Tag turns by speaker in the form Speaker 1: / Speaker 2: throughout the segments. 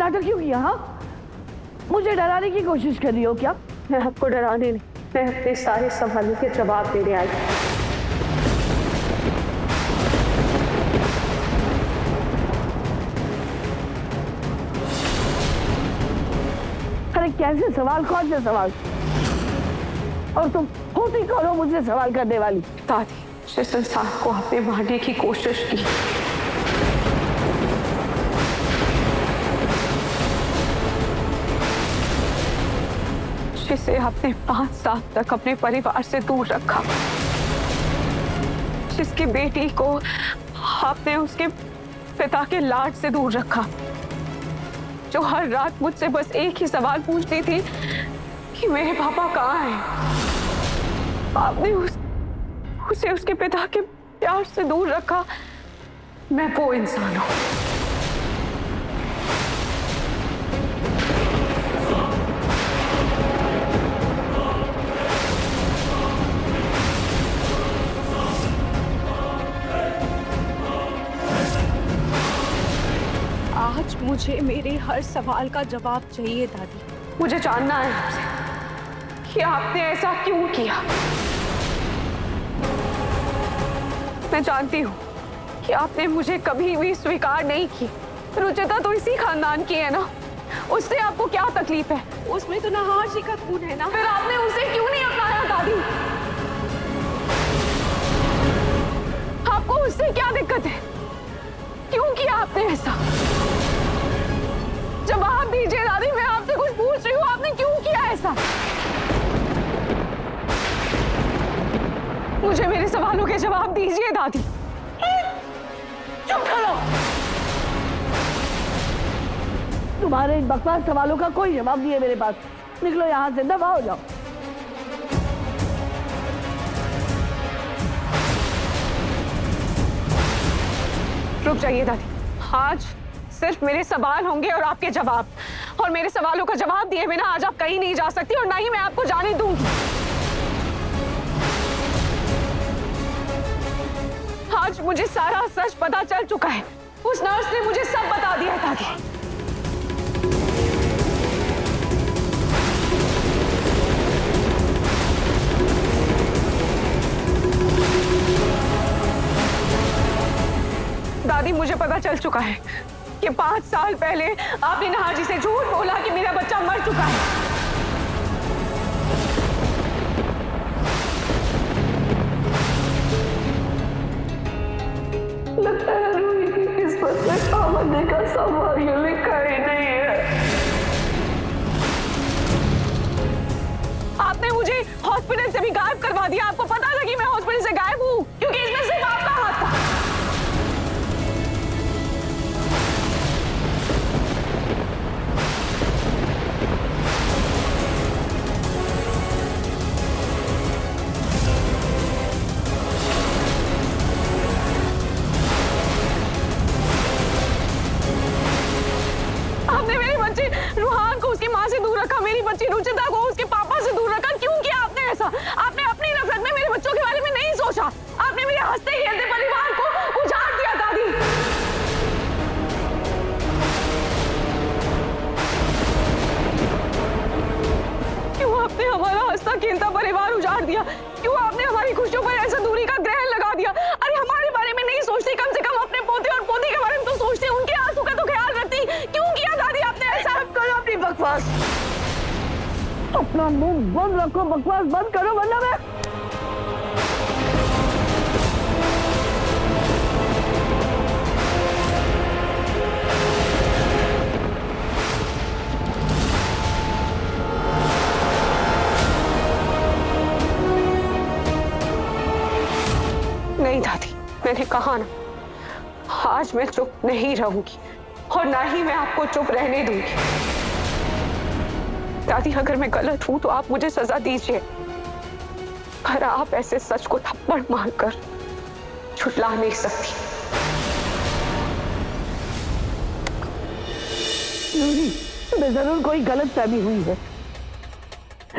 Speaker 1: नाटक क्यों किया? हाँ, मुझे डराने की कोशिश कर रही हो क्या?
Speaker 2: मैं आपको डराने नहीं, मैं अपने सारे सवालों के जवाब देने आई।
Speaker 1: अरे कैसे सवाल? कौन से सवाल? और तुम होती कौन हो मुझसे सवाल करने वाली?
Speaker 2: दादी, जिस इंसान को आपने मारने की कोशिश की, जिसे आपने 5 साल तक अपने परिवार से दूर रखा, जिसकी बेटी को आपने उसके पिता के लाड से दूर रखा, जो हर रात मुझसे बस एक ही सवाल पूछती थी कि मेरे पापा कहाँ हैं। आपने उसे उसके पिता के प्यार से दूर रखा। मैं वो इंसान हूं।
Speaker 3: आज मुझे मेरे हर सवाल का जवाब चाहिए दादी।
Speaker 2: मुझे जानना है आपसे कि आपने ऐसा क्यों किया। मैं जानती हूँ कि आपने मुझे कभी भी स्वीकार नहीं की। रुचिता तो इसी खानदान की है ना, उससे आपको क्या तकलीफ है?
Speaker 3: उसमें तो नहार जी का खून है ना।
Speaker 2: फिर आपने उसे क्यों नहीं अपनाया दादी? आपको उससे क्या दिक्कत है? क्यों किया आपने ऐसा? जवाब दीजिए दादी, मैं आपसे कुछ पूछ रही हूँ, आपने क्यों किया ऐसा? मुझे मेरे सवालों के जवाब दीजिए दादी।
Speaker 1: चुप करो। तुम्हारे इन बकवास सवालों का कोई जवाब नहीं है मेरे पास। निकलो यहाँ से, दफा हो जाओ।
Speaker 2: रुक जाइए दादी, आज सिर्फ मेरे सवाल होंगे और आपके जवाब, और मेरे सवालों का जवाब दिए बिना आज आप कहीं नहीं जा सकती और ना ही मैं आपको जाने दूंगी। आज मुझे सारा सच पता चल चुका है। उस नर्स ने मुझे सब बता दिया दादी। दादी, मुझे पता चल चुका है कि 5 साल पहले आपने नहार जी से झूठ बोला कि मेरा बच्चा मर चुका है। लगता है रूही की किस्मत में सामने का सौभाग्य लिखा ही नहीं है। आपने मुझे हॉस्पिटल से भी गायब करवा दिया। आपको पता था कि मैं हॉस्पिटल से गायब हूँ, क्योंकि इसमें सिर्फ आपका हाथ था। आपने मेरी बच्ची रूहान को उसकी माँ से दूर रखा, मेरी बच्ची रुचिता को उसके पापा से दूर रखा। क्यों किया आपने ऐसा? आपने अपनी नफरत में मेरे बच्चों के बारे में नहीं सोचा। आपने मेरे हंसते खेलते परिवार को उजाड़ दिया दादी। क्यों आपने हमारा हंसता खेलता परिवार उजाड़ दिया? क्यों आपने हमारी खुशियों पर ऐसा दूरी का ग्रहण लगा दिया? अरे हमारे बारे में नहीं सोचती, कम से कम अपने पोते और पोती के बारे में तो सोचती, उनके आंसू का तो ख्याल रखती। क्यों किया दादी आपने ऐसा?
Speaker 1: करो अपनी बकवास। अपना मुंह बंद रखो, बकवास बंद करो वरना मैं।
Speaker 2: नहीं दादी, मैंने कहा ना, आज मैं चुप नहीं रहूंगी और ना ही मैं आपको चुप रहने दूंगी। दादी, अगर मैं गलत हूं तो आप मुझे सजा दीजिए, पर आप ऐसे सच को थप्पड़ मारकर झुठला नहीं सकती।
Speaker 1: तुम्हें जरूर कोई गलत फहमी हुई है।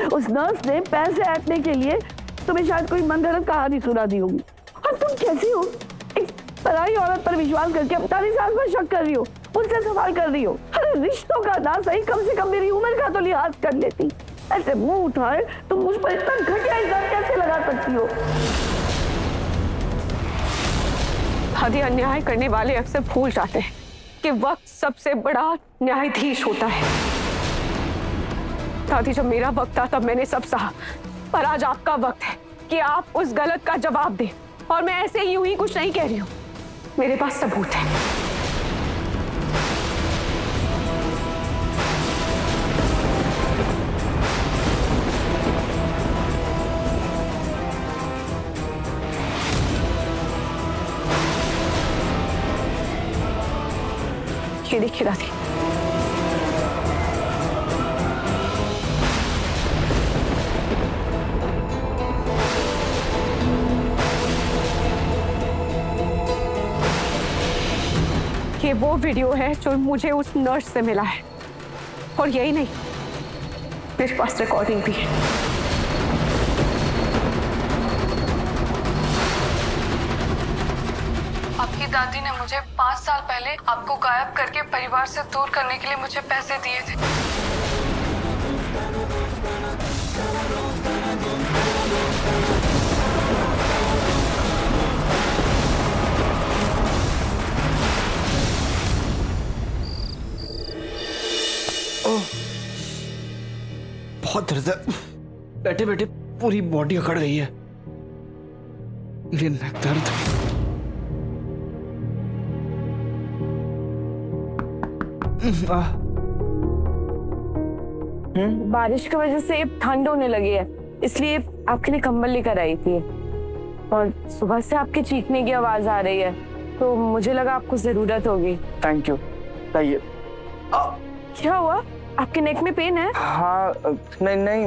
Speaker 1: उस नर्स ने पैसे ऐंठने के लिए तुम्हें शायद कोई मनगढ़ंत कहानी सुना दी होगी। और तुम कैसी हो, एक पराई औरत पर विश्वास करके अपनी सास पर शक कर रही हो, मुझसे सवाल कर रही हो। अरे अरे रिश्तों का ना सही, कम से कम मेरी उम्र का तो लिहाज कर लेती। ऐसे मुंह उठाए तुम मुझ पर इतना घटिया इल्जाम कैसे लगा सकती हो?
Speaker 2: दादी, अन्याय करने वाले अक्सर भूल जाते हैं कि वक्त सबसे बड़ा न्यायाधीश होता है। दादी, जब मेरा वक्त था तब मैंने सब सहा, पर आज आपका वक्त है कि आप उस गलत का जवाब दें। और मैं ऐसे यूं ही कुछ नहीं कह रही हूं, मेरे पास सबूत है। ये देखिए दादी, ये वो वीडियो है जो मुझे उस नर्स से मिला है। और यही नहीं, मेरे पास रिकॉर्डिंग भी है।
Speaker 4: आपकी दादी ने मुझे 5 साल पहले आपको गायब करके परिवार से दूर करने के लिए मुझे पैसे दिए थे।
Speaker 5: बहुत दर्द है, बैठे बैठे पूरी बॉडी अकड़ गई है। मेरी नेक दर्द।
Speaker 2: बारिश की वजह से ठंड होने लगी है, इसलिए आपके लिए कंबल लेकर आई थी। और सुबह से आपके चीखने की आवाज आ रही है, तो मुझे लगा आपको जरूरत होगी।
Speaker 5: Thank you. लाइए।
Speaker 2: क्या हुआ? आपके नेक में पेन है?
Speaker 5: हाँ, नहीं,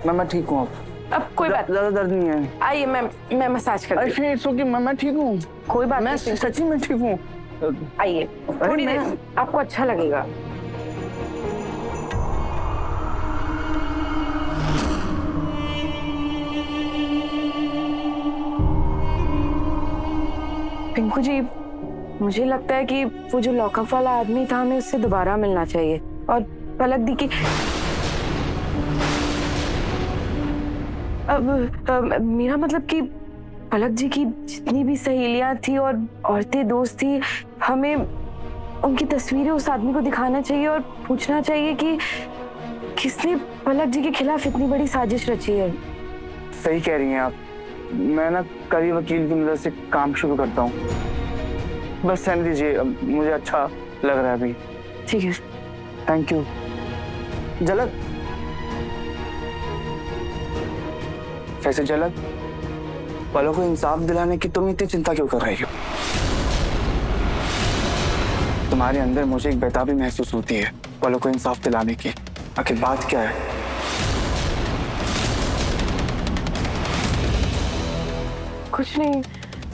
Speaker 5: मैं ठीक हूँ।
Speaker 2: अब कोई बात,
Speaker 5: ज्यादा दर्द नहीं है।
Speaker 2: आइए मैं मसाज कर
Speaker 5: अरे इट्स ओके, मैं ठीक हूँ।
Speaker 2: कोई बात
Speaker 5: मैं
Speaker 2: नहीं,
Speaker 5: सच्ची में ठीक हूँ।
Speaker 2: आइए, थोड़ी देर आपको अच्छा लगेगा। पिंकू जी, मुझे लगता है कि वो जो लॉकअप वाला आदमी था, हमें उससे दोबारा मिलना चाहिए। और पलक दी की अब मेरा मतलब कि पलक जी की जितनी भी सहेलियां थी और औरतें दोस्त थी, हमें उनकी तस्वीरें उस आदमी को दिखाना चाहिए और पूछना चाहिए कि किसने पलक जी के खिलाफ इतनी बड़ी साजिश रची है।
Speaker 5: सही कह रही हैं आप। मैं ना कल ही वकील की मदद से काम शुरू करता हूँ। बस रहने दीजिए, मुझे अच्छा लग रहा है अभी।
Speaker 2: ठीक है,
Speaker 5: थैंक यू। झलक, वैसे झलक, पलों को इंसाफ दिलाने की तुम इतनी चिंता क्यों कर रही हो? तुम्हारे अंदर मुझे एक बेताबी महसूस होती है पलों को इंसाफ दिलाने की। आखिर बात क्या है?
Speaker 2: कुछ नहीं,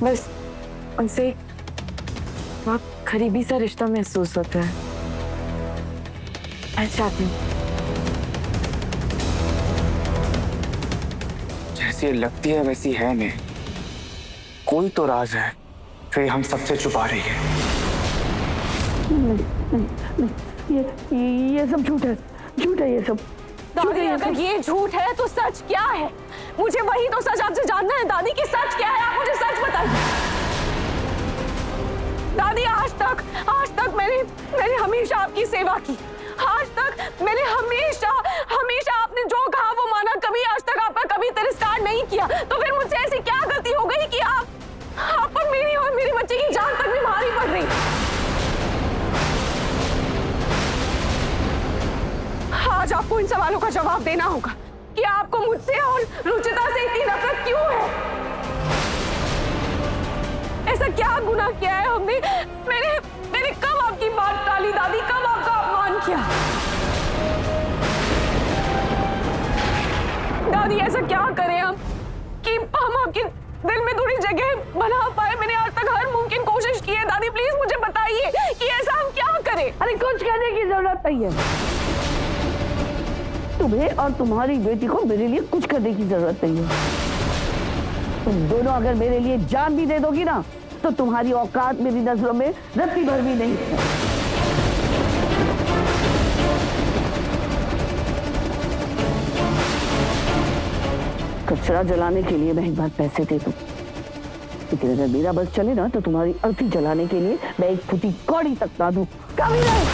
Speaker 2: बस उनसे एक बहुत करीबी सा रिश्ता महसूस होता है। मैं चाहती हूँ
Speaker 5: जैसी ये लगती है वैसी है नहीं। कोई तो राज है जो हम सबसे छुपा रही है।
Speaker 1: ये सब झूठ है, झूठ है ये सब।
Speaker 2: दादी, अगर ये झूठ है तो सच क्या है? मुझे वही तो सच आपसे जानना है दादी, कि सच क्या है? आप मुझे सच बताइए दादी। आज तक मैंने हमेशा आपकी सेवा की। आज तक मैंने हमेशा आपने जो कहा वो माना। कभी आज तक आपका कभी तिरस्कार नहीं किया। तो फिर मुझसे ऐसी क्या गलती हो गई कि आप पर मेरी और मेरे बच्चे की जान तक भी भारी पड़ रही? आज आपको इन सवालों का जवाब देना होगा कि आपको मुझसे और रुचिता से इतनी नफरत क्यों है। ऐसा क्या गुनाह किया है हमने? मैंने कब आपकी बात टाली दादी? कब आपका अपमान किया? दादी, ऐसा क्या करें हम कि हम आपके दिल में थोड़ी जगह बना पाए? मैंने आज तक हर मुमकिन कोशिश की है दादी, प्लीज मुझे बताइए कि ऐसा हम क्या करें?
Speaker 1: अरे कुछ करने की जरूरत नहीं है। तुम्हें और तुम्हारी बेटी को मेरे लिए कुछ करने की जरूरत नहीं है। तुम दोनों अगर मेरे लिए जान भी दे दोगी ना, तो तुम्हारी औकात मेरी नजरों में रत्ती भर भी नहीं है। रसड़ा जलाने के लिए मैं एक बार पैसे दे दूं, लेकिन अगर मेरा बस चले ना तो तुम्हारी अर्थी जलाने के लिए मैं एक फुटी कौड़ी तक ना दूं। कभी नहीं।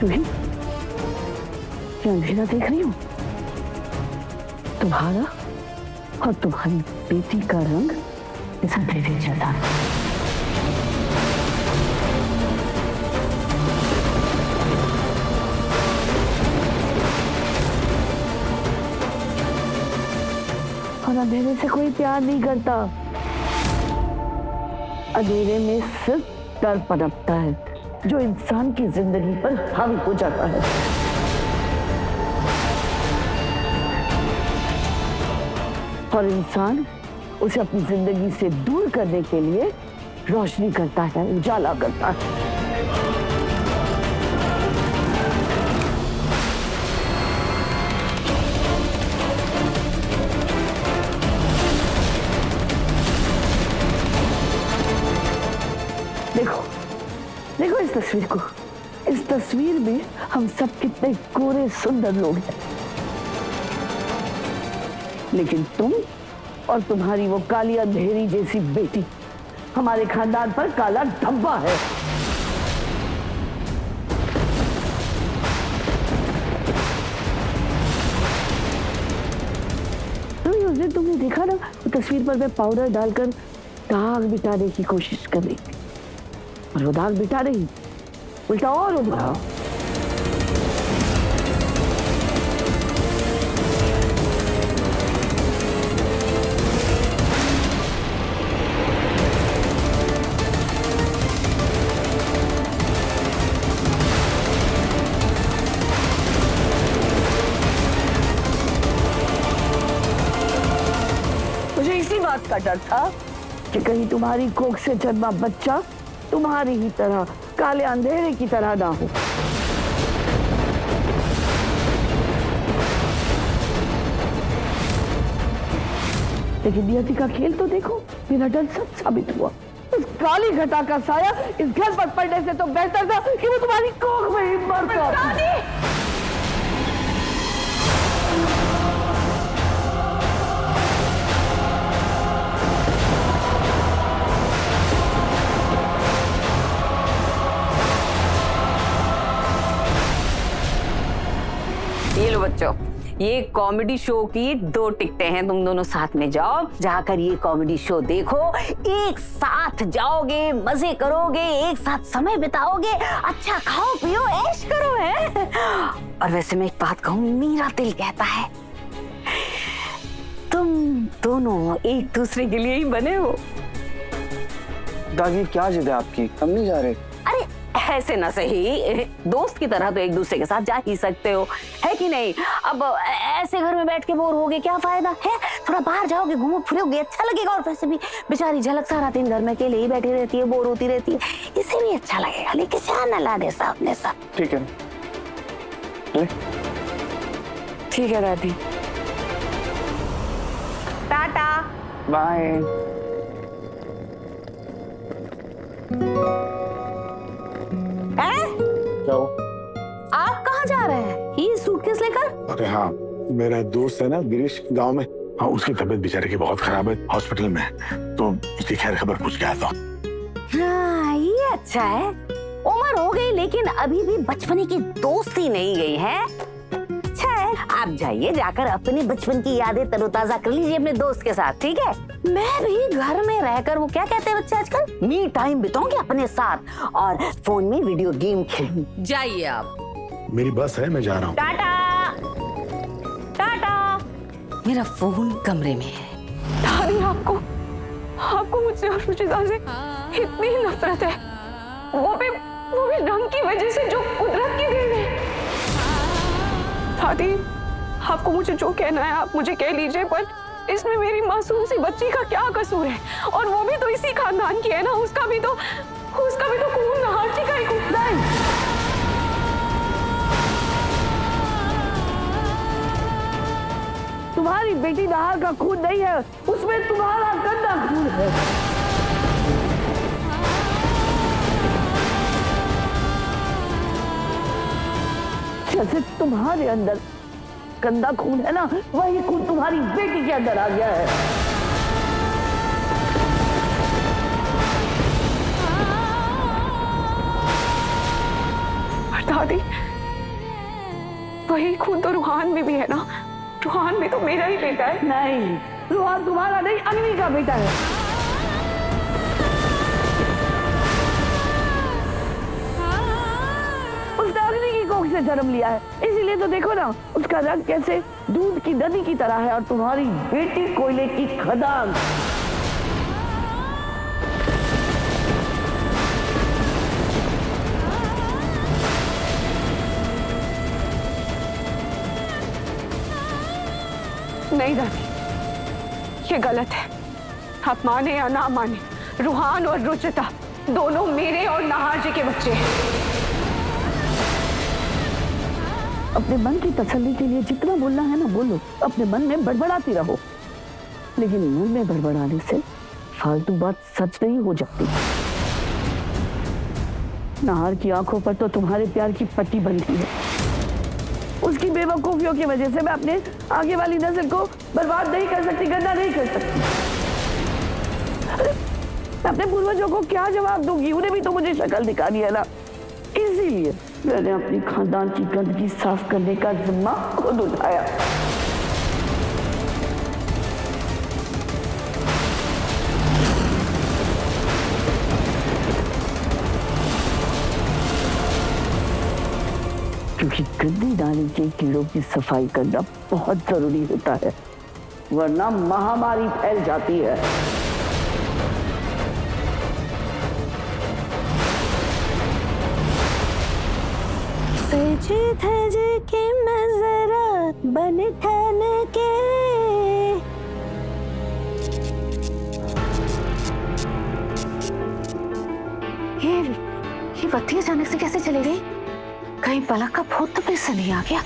Speaker 1: तुम्हें क्या अंधेरा देख रही हूँ? तुम्हारा और तुम्हारी बेटी का रंग इस अंधेरे जैसा है। और अंधेरे से कोई प्यार नहीं करता। अंधेरे में सिर्फ डर पनपता है जो इंसान की जिंदगी पर हावी हो जाता है। और इंसान उसे अपनी जिंदगी से दूर करने के लिए रोशनी करता है, उजाला करता है। देखो देखो इस तस्वीर को। इस तस्वीर में हम सब कितने गोरे सुंदर लोग हैं, लेकिन तुम और तुम्हारी वो काली अंधेरी जैसी बेटी हमारे खानदान पर काला धब्बा है। उस दिन तुमने देखा ना, तस्वीर पर मैं पाउडर डालकर दाग मिटाने की कोशिश कर रही थी, और वो दाग मिटा नहीं, उल्टा और उभरा। मुझे इसी बात का डर था कि कहीं तुम्हारी कोख से जन्मा बच्चा तुम्हारी ही तरह काले अंधेरे की तरह ना हो। लेकिन नियति का खेल तो देखो, मेरा डर सच साबित हुआ। उस काली घटा का साया इस घर पर पड़ने से तो बेहतर था कि वो तुम्हारी कोख में ही मरता।
Speaker 6: ये लो बच्चों, ये कॉमेडी शो की 2 टिकटें हैं। तुम दोनों साथ में जाओ, जाकर ये कॉमेडी शो देखो। एक साथ जाओगे, मजे करोगे, एक साथ समय बिताओगे, अच्छा खाओ पियो, ऐश करो है। और वैसे मैं एक बात कहूँ, मेरा दिल कहता है तुम दोनों एक दूसरे के लिए ही बने हो।
Speaker 5: दादी क्या जिद है आपकी? हम नहीं जा रहे।
Speaker 6: अरे ऐसे ना सही, दोस्त की तरह तो एक दूसरे के साथ जा ही सकते हो, है कि नहीं? अब ऐसे घर में बैठ के बोर होगे, क्या फायदा है? थोड़ा बाहर जाओगे, घूमो फिरोगे, अच्छा लगेगा। और वैसे भी बेचारी झलक सारा दिन घर में अकेले ही बैठी रहती है, बोर होती रहती है, इसे भी अच्छा लगेगा। लेकिन जाना ला दे सामने सब।
Speaker 5: ठीक है, ले।
Speaker 6: ठीक है दादी, टाटा
Speaker 5: बाय। क्या हो?
Speaker 6: आप कहाँ जा रहे हैं ये सूटकेस लेकर?
Speaker 7: अरे हाँ, मेरा दोस्त है ना गिरीश, गांव में। हाँ, उसकी तबीयत बेचारे की बहुत खराब है, हॉस्पिटल में है, तो उसकी खैर खबर पूछ के आता हूँ।
Speaker 6: हाँ, ये अच्छा है। उम्र हो गई लेकिन अभी भी बचपन की दोस्ती नहीं गई है। अच्छा है, आप जाइए, जाकर अपने बचपन की यादें तरोताजा कर लीजिए अपने दोस्त के साथ, ठीक है? मैं भी घर में रहकर, वो क्या कहते हैं बच्चे आजकल, मी टाइम बिताऊंगी अपने साथ और फोन में वीडियो गेम खेलूंगी। जाइए आप।
Speaker 7: मेरी बस है, मैं जा रहा हूँ।
Speaker 6: टाटा टाटा। मेरा फोन कमरे में है।
Speaker 2: दादी, आपको मुझसे और रुचिता से इतनी नफरत है, वो भी रंग की वजह से जो कुदरत की देन है। दादी, आपको मुझे जो कहना है आप मुझे कह लीजिए, पर इसमें मेरी मासूम सी बच्ची का क्या कसूर है? और वो भी तो इसी खानदान की है ना, उसका भी तो खून नहाची का ही खून है।
Speaker 1: तुम्हारी बेटी नहार का खून नहीं है, उसमें तुम्हारा गंदा खून है। जैसे तुम्हारे अंदर गंदा खून है ना, वही खून तुम्हारी बेटी के अंदर आ गया है।
Speaker 2: दादी, वही खून तो रूहान में भी है ना। रूहान भी तो मेरा ही बेटा है।
Speaker 1: नहीं, रूहान तुम्हारा नहीं, अग्नि का बेटा है। उसने अग्नि की कोख से जन्म लिया है, इसीलिए तो देखो ना उसका रंग कैसे दूध की नदी की तरह है और तुम्हारी बेटी कोयले की खदान।
Speaker 2: नहीं दादी, ये गलत है। आप माने या ना माने, रूहान और रुचिता दोनों मेरे और नहार जी के बच्चे हैं।
Speaker 1: अपने मन की तसल्ली के लिए जितना बोलना है ना बोलो, अपने मन में बड़बड़ाती रहो, लेकिन मन में बड़बड़ाने से फालतू बात सच नहीं हो जाती। नहार की आंखों पर तो तुम्हारे प्यार की पट्टी बंधी है। उसकी बेवकूफियों की वजह से मैं अपने आगे वाली नस्ल को बर्बाद नहीं कर सकती, गंदा नहीं कर सकती। मैं अपने पूर्वजों को क्या जवाब दूंगी? उन्हें भी तो मुझे शक्ल दिखानी है ना। इसीलिए मैंने अपनी खानदान की गंदगी साफ करने का जिम्मा खुद उठाया। क्योंकि गंदी नाली के कीड़ों की सफाई करना बहुत जरूरी होता है, वरना महामारी फैल जाती है।
Speaker 6: सज धज के मजरा बन ठन के, ये बत्ती अचानक से कैसे चली गई? कहीं पलक का भूत तो फिर से नहीं आ गया?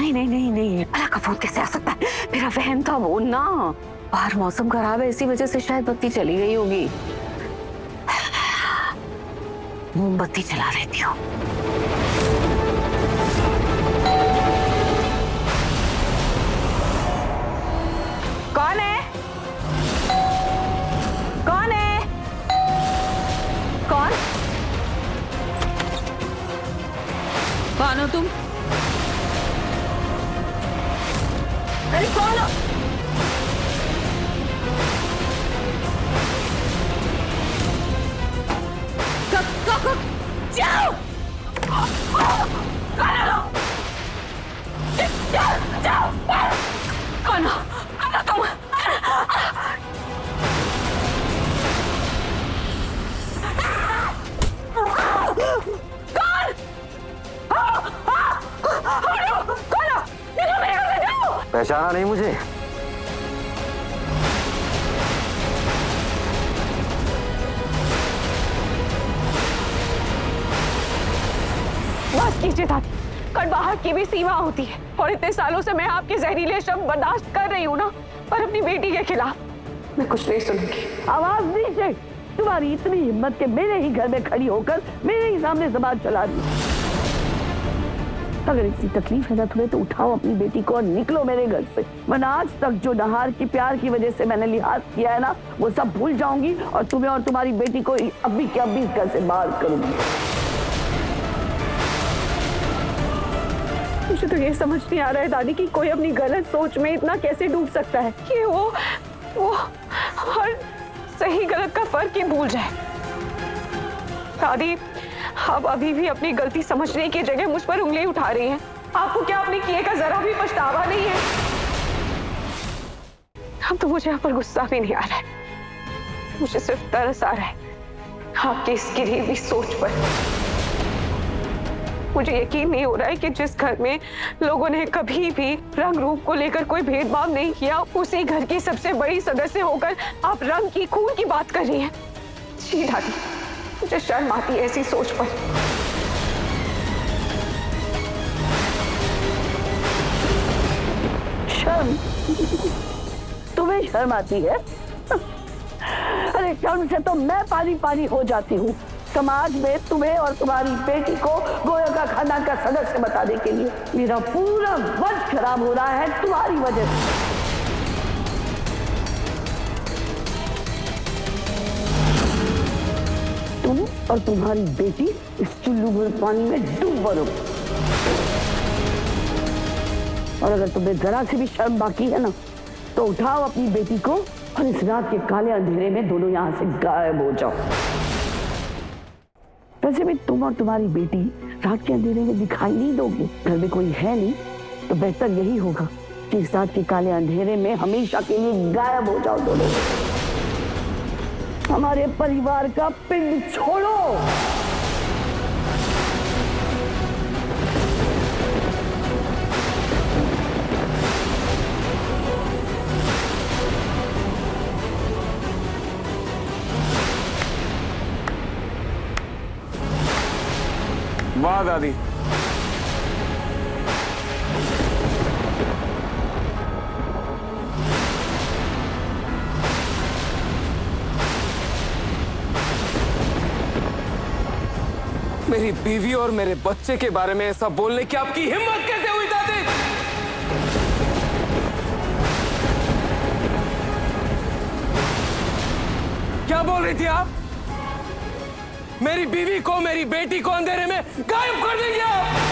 Speaker 6: नहीं नहीं नहीं नहीं, पलक का भूत कैसे आ सकता है? मेरा वहम था वो ना। बाहर मौसम खराब है, इसी वजह से शायद बत्ती चली गई होगी। मोमबत्ती जला लेती हूँ।
Speaker 2: कौन है? कौन है? कौन? कौन हो तुम? अरे कौन हो? जाओ! जाओ! कौन हो? तुम?
Speaker 8: पहचाना नहीं मुझे?
Speaker 2: बस कीजिए दादी, कड़वाहट की भी सीमा होती है और इतने सालों से मैं आपके जहरीले शब्द बर्दाश्त कर रही हूँ ना, पर अपनी बेटी के खिलाफ मैं कुछ नहीं सुनूंगी।
Speaker 1: आवाज नीचे। तुम्हारी इतनी हिम्मत के मेरे ही घर में खड़ी होकर मेरे ही सामने ज़बान चला रही। अगर इतनी तकलीफ है ना तुम्हें तो उठाओ अपनी बेटी को और निकलो मेरे घर से, वरना आज तक जो नहार की प्यार की वजह से मैंने लिहाज किया है ना वो सब भूल जाऊंगी और तुम्हें और तुम्हारी बेटी को अभी के अभी घर से बाहर करूंगी।
Speaker 2: मुझे तो ये समझ नहीं आ रहा है दादी कि कोई अपनी गलत सोच में इतना कैसे डूब सकता है कि वो हर सही गलत का फर्क ही भूल जाए। दादी, आप अभी भी अपनी गलती समझने की जगह मुझ पर उंगली उठा रही हैं। आपको क्या अपने किए का जरा भी पछतावा नहीं है? अब तो मुझे आप पर गुस्सा भी नहीं आ रहा है, मुझे सिर्फ तरस आ रहा है आपकी इस गिरी हुई सोच पर। मुझे यकीन नहीं हो रहा है कि जिस घर में लोगों ने कभी भी रंग रूप को लेकर कोई भेदभाव नहीं किया, उसी घर की सबसे बड़ी सदस्य होकर आप रंग की खून की बात कर रही हैं। जी दादी, मुझे शर्म आती है ऐसी सोच पर।
Speaker 1: शर्म? तुम्हें शर्म आती है? अरे शर्म से तो मैं पानी पानी हो जाती हूँ। समाज में तुम्हें और तुम्हारी बेटी को गोया का खानदान का सदस्य बताने के लिए। मेरा पूरा वंश खराब हो रहा है तुम्हारी वजह से। तुम और तुम्हारी बेटी इस चुल्लू भर पानी में डूब मरो। और अगर तुम्हें जरा से भी शर्म बाकी है ना, तो उठाओ अपनी बेटी को और इस रात के काले अंधेरे में दोनों यहां से गायब हो जाओ। वैसे भी तुम और तुम्हारी बेटी रात के अंधेरे में दिखाई नहीं दोगे, घर में कोई है नहीं, तो बेहतर यही होगा कि इस रात के काले अंधेरे में हमेशा के लिए गायब हो जाओ दोनों। हमारे परिवार का पिंड छोड़ो।
Speaker 5: वाह दादी,
Speaker 9: मेरी बीवी और मेरे बच्चे के बारे में ऐसा बोलने की आपकी हिम्मत कैसे हुई दादी? क्या बोल रही थी आप? मेरी बीवी को, मेरी बेटी को अंधेरे में गायब कर देंगे आप?